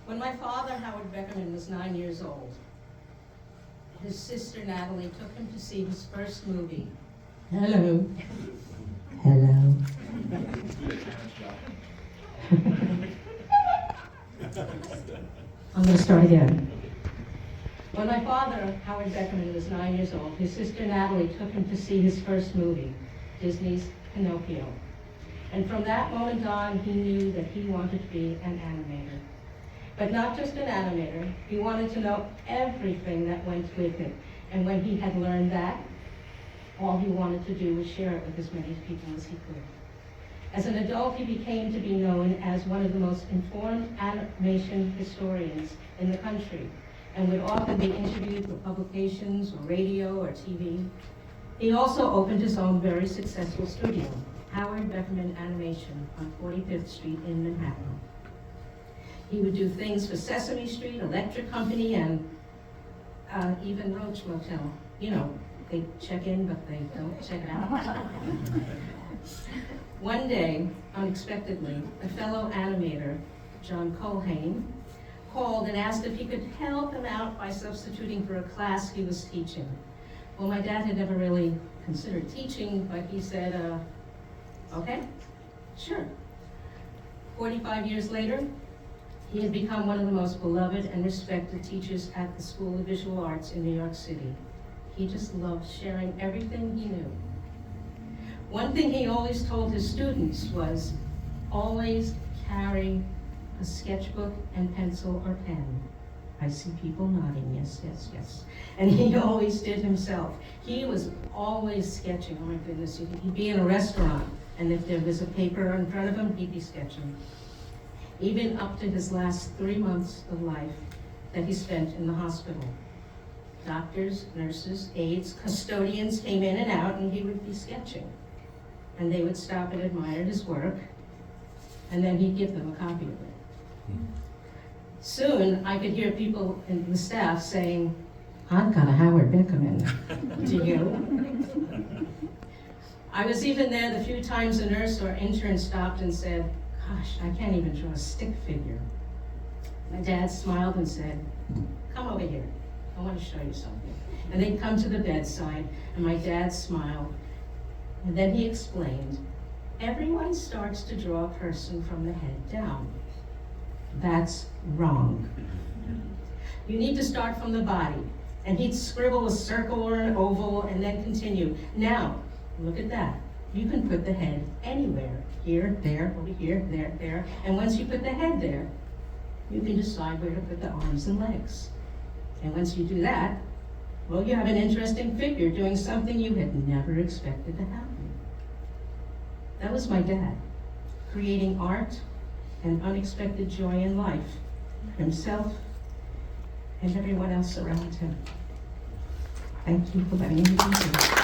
When my father, Howard Beckerman, was 9 years old, his sister Natalie took him to see his first movie. Hello. Hello. I'm going to start again. When my father, Howard Beckerman, was 9 years old, his sister Natalie took him to see his first movie, Disney's Pinocchio. And from that moment on, he knew that he wanted to be an animator. But not just an animator, he wanted to know everything that went with it. And when he had learned that, all he wanted to do was share it with as many people as he could. As an adult, he became to be known as one of the most informed animation historians in the country, and would often be interviewed for publications or radio or TV. He also opened his own very successful studio, Howard Beckerman Animation, on 45th Street in Manhattan. He would do things for Sesame Street, Electric Company, and even Roach Motel. You know, they check in, but they don't check out. One day, unexpectedly, a fellow animator, John Colhane, called and asked if he could help him out by substituting for a class he was teaching. Well, my dad had never really considered teaching, but he said, okay, sure. 45 years later, he had become one of the most beloved and respected teachers at the School of Visual Arts in New York City. He just loved sharing everything he knew. One thing he always told his students was, always carry a sketchbook and pencil or pen. I see people nodding, yes, yes, yes. And he always did himself. He was always sketching. Oh my goodness, he'd be in a restaurant, and if there was a paper in front of him, he'd be sketching. Even up to his last 3 months of life that he spent in the hospital. Doctors, nurses, aides, custodians came in and out, and he would be sketching. And they would stop and admire his work, and then he'd give them a copy of it. Soon, I could hear people in the staff saying, I've got a Howard Beckerman. Do you? I was even there the few times a nurse or intern stopped and said, gosh, I can't even draw a stick figure. My dad smiled and said, come over here. I want to show you something. And they'd come to the bedside, and my dad smiled. And then he explained, everyone starts to draw a person from the head down. That's wrong. You need to start from the body. And he'd scribble a circle or an oval and then continue. Now, look at that. You can put the head anywhere. Here, there, over here, there, there. And once you put the head there, you can decide where to put the arms and legs. And once you do that, well, you have an interesting figure doing something you had never expected to happen. That was my dad, creating art and unexpected joy in life for himself and everyone else around him. Thank you for letting me be here.